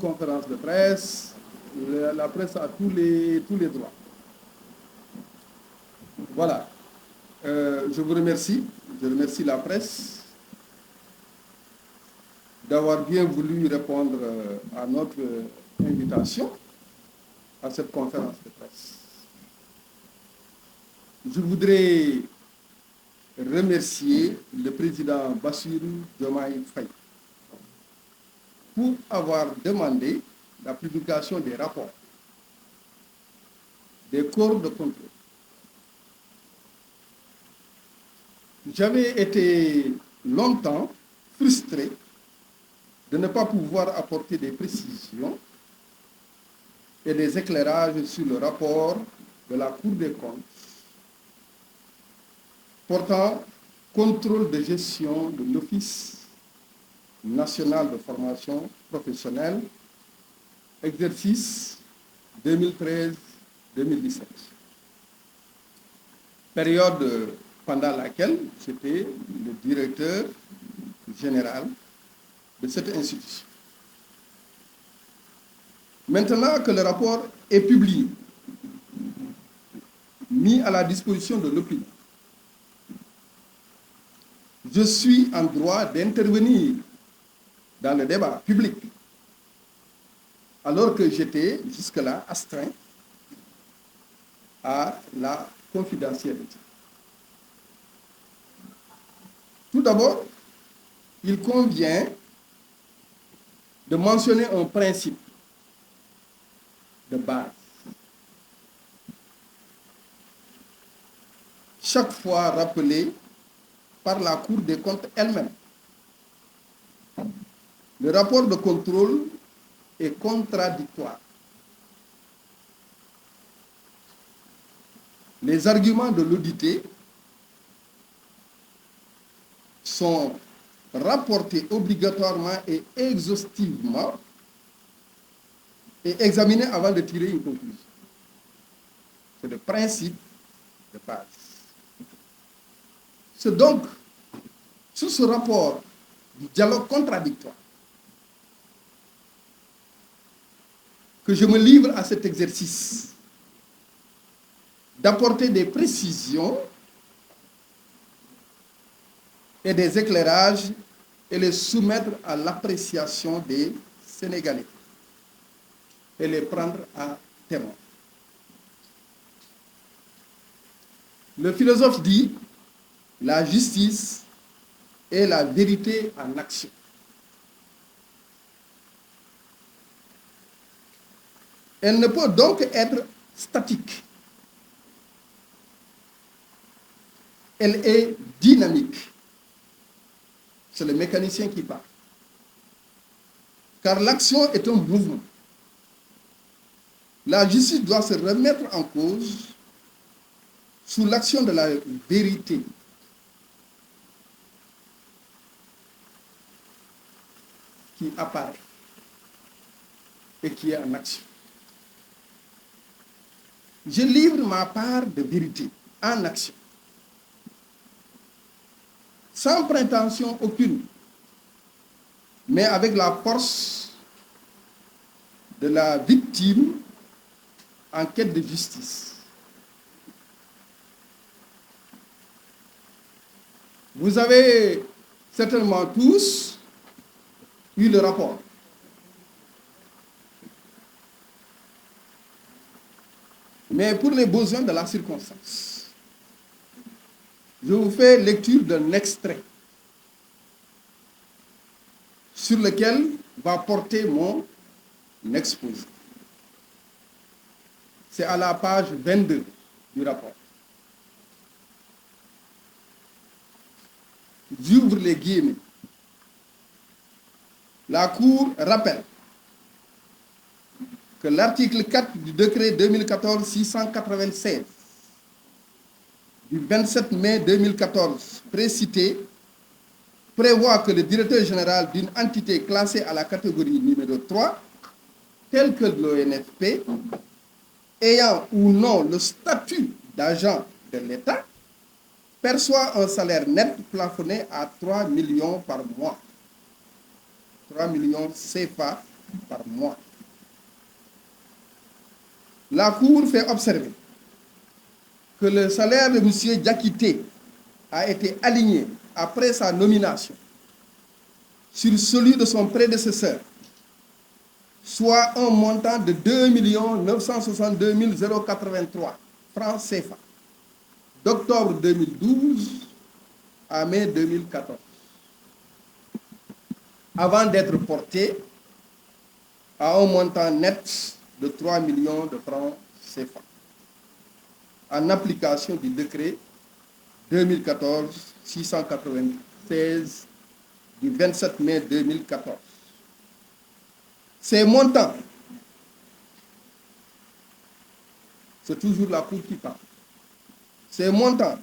conférence de presse, la presse a tous les droits. Voilà. Je vous remercie. Je remercie la presse d'avoir bien voulu répondre à notre invitation à cette conférence de presse. Je voudrais remercier le président Bassirou Diomaye Faye pour avoir demandé la publication des rapports des corps de contrôle. J'avais été longtemps frustré de ne pas pouvoir apporter des précisions et des éclairages sur le rapport de la Cour des comptes portant contrôle de gestion de l'Office national de formation professionnelle, exercice 2013-2017. Période pendant laquelle j'étais le directeur général de cette institution. Maintenant que le rapport est publié, mis à la disposition de l'opinion, je suis en droit d'intervenir dans le débat public, alors que j'étais jusque-là astreint à la confidentialité. Tout d'abord, il convient de mentionner un principe de base. Chaque fois rappelé par la Cour des comptes elle-même. Le rapport de contrôle est contradictoire. Les arguments de l'audité sont rapportés obligatoirement et exhaustivement et examinés avant de tirer une conclusion. C'est le principe de base. C'est donc sous ce rapport du dialogue contradictoire que je me livre à cet exercice d'apporter des précisions et des éclairages et les soumettre à l'appréciation des Sénégalais et les prendre à témoin. Le philosophe dit: la justice est la vérité en action. Elle ne peut donc être statique. Elle est dynamique. C'est le mécanicien qui parle. Car l'action est un mouvement. La justice doit se remettre en cause sous l'action de la vérité. Qui apparaît et qui est en action. Je livre ma part de vérité en action, sans prétention aucune, mais avec la force de la victime en quête de justice. Vous avez certainement tous eu le rapport. Mais pour les besoins de la circonstance, je vous fais lecture d'un extrait sur lequel va porter mon exposé. C'est à la page 22 du rapport. J'ouvre les guillemets. La Cour rappelle que l'article 4 du décret 2014-696 du 27 mai 2014 précité prévoit que le directeur général d'une entité classée à la catégorie numéro 3, telle que l'ONFP, ayant ou non le statut d'agent de l'État, perçoit un salaire net plafonné à 3 millions par mois. 3 millions CFA par mois. La Cour fait observer que le salaire de M. Diakité a été aligné après sa nomination sur celui de son prédécesseur, soit un montant de 2 962 083 francs CFA, d'octobre 2012 à mai 2014, avant d'être porté à un montant net de 3 millions de francs CFA, en application du décret 2014-696 du 27 mai 2014. Ces montants, c'est toujours la Cour qui parle, ces montants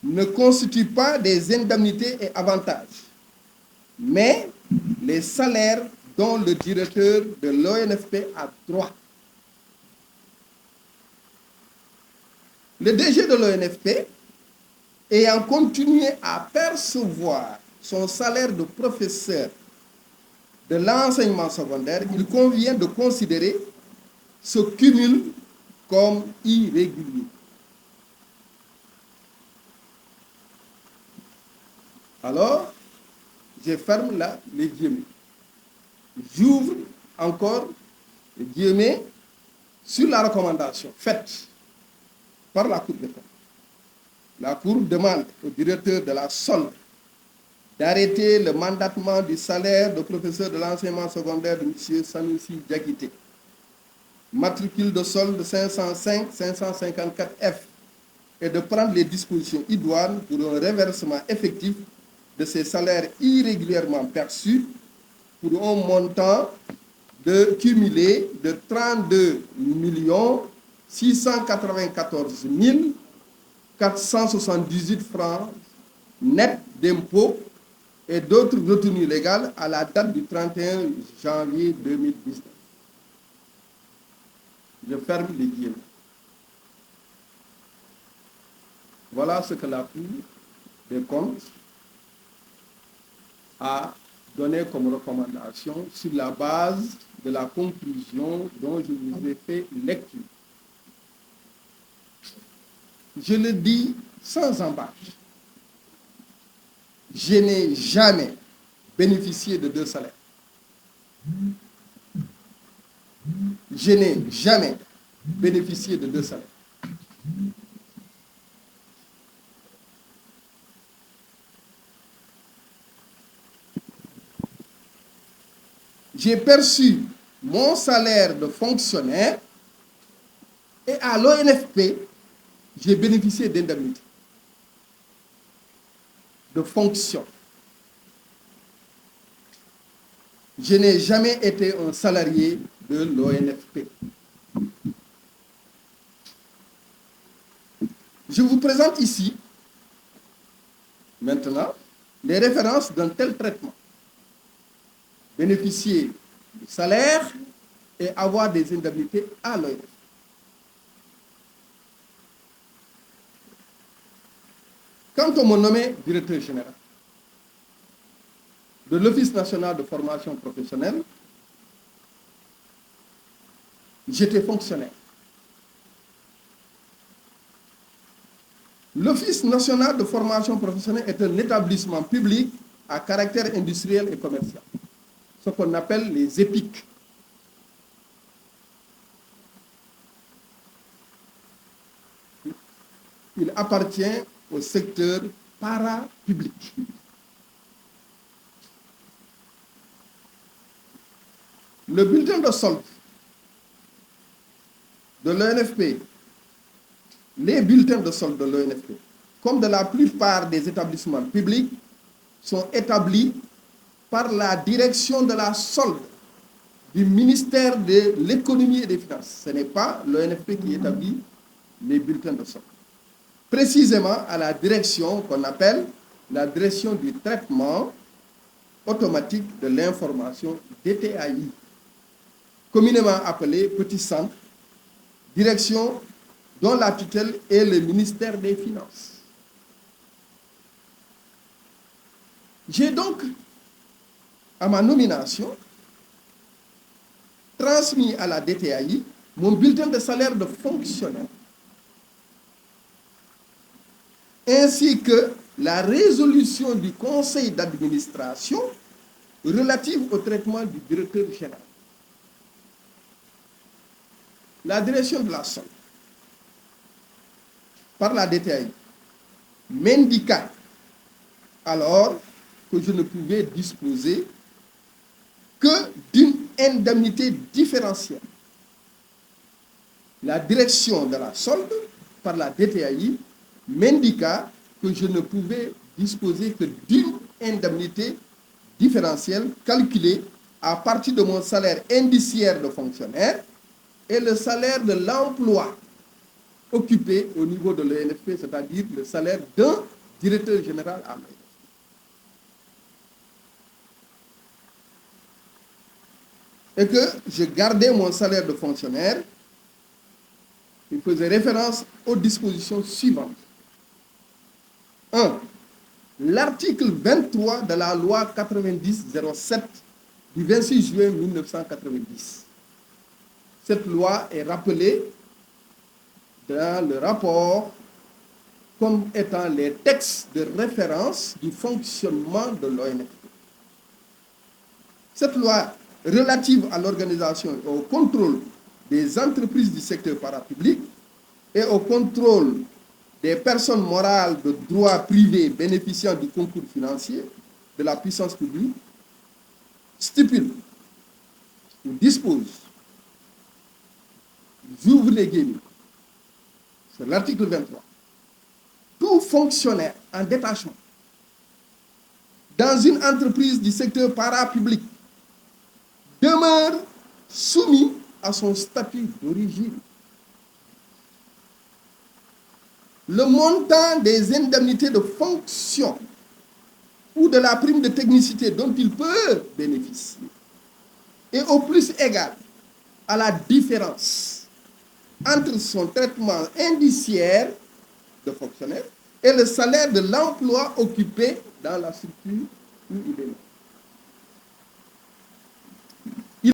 ne constituent pas des indemnités et avantages, mais les salaires dont le directeur de l'ONFP a droit. Le DG de l'ONFP, ayant continué à percevoir son salaire de professeur de l'enseignement secondaire, il convient de considérer ce cumul comme irrégulier. Alors, je ferme là les guillemets. J'ouvre encore les guillemets sur la recommandation faite par la Cour des comptes. La Cour demande au directeur de la solde d'arrêter le mandatement du salaire de professeur de l'enseignement secondaire de M. Sanoussi Diakité, matricule de solde 505-554F, et de prendre les dispositions idoines pour un reversement effectif de ces salaires irrégulièrement perçus pour un montant de cumulé de 32 694 478 francs net d'impôts et d'autres retenues légales à la date du 31 janvier 2019. Je ferme les guillemets. Voilà ce que la Cour des comptes a donné comme recommandation sur la base de la conclusion dont je vous ai fait lecture. Je le dis sans embâche, je n'ai jamais bénéficié de 2 salaires. Je n'ai jamais bénéficié de 2 salaires. J'ai perçu mon salaire de fonctionnaire et à l'ONFP, j'ai bénéficié d'indemnités de fonction. Je n'ai jamais été un salarié de l'ONFP. Je vous présente ici, maintenant, les références d'un tel traitement. Bénéficier du salaire et avoir des indemnités à l'ONFP. Quand on m'a nommé directeur général de l'Office national de formation professionnelle, j'étais fonctionnaire. L'Office national de formation professionnelle est un établissement public à caractère industriel et commercial, ce qu'on appelle les EPIC. Il appartient au secteur parapublic. Le bulletin de solde de l'ONFP, les bulletins de solde de l'ONFP, comme de la plupart des établissements publics, sont établis par la direction de la solde du ministère de l'économie et des finances. Ce n'est pas l'ONFP qui établit les bulletins de solde. Précisément à la direction qu'on appelle la direction du traitement automatique de l'information, DTAI, communément appelée Petit Centre, direction dont la tutelle est le ministère des Finances. J'ai donc, à ma nomination, transmis à la DTAI mon bulletin de salaire de fonctionnaire, ainsi que la résolution du conseil d'administration relative au traitement du directeur général. La direction de la solde, par la DTAI, m'indiqua alors que je ne pouvais disposer que d'une indemnité différentielle. La direction de la solde, par la DTAI, m'indiqua que je ne pouvais disposer que d'une indemnité différentielle calculée à partir de mon salaire indiciaire de fonctionnaire et le salaire de l'emploi occupé au niveau de l'ENFP, c'est-à-dire le salaire d'un directeur général à l'ENFP. Et que je gardais mon salaire de fonctionnaire, il faisait référence aux dispositions suivantes. 1. L'article 23 de la loi 90-07 du 26 juin 1990. Cette loi est rappelée dans le rapport comme étant les textes de référence du fonctionnement de l'ONFP. Cette loi relative à l'organisation et au contrôle des entreprises du secteur parapublic et au contrôle des personnes morales de droit privé bénéficiant du concours financier de la puissance publique stipule ou dispose, j'ouvre les guillemets, c'est l'article 23, tout fonctionnaire en détachement dans une entreprise du secteur parapublic demeure soumis à son statut d'origine. Le montant des indemnités de fonction ou de la prime de technicité dont il peut bénéficier est au plus égal à la différence entre son traitement indiciaire de fonctionnaire et le salaire de l'emploi occupé dans la structure où il est.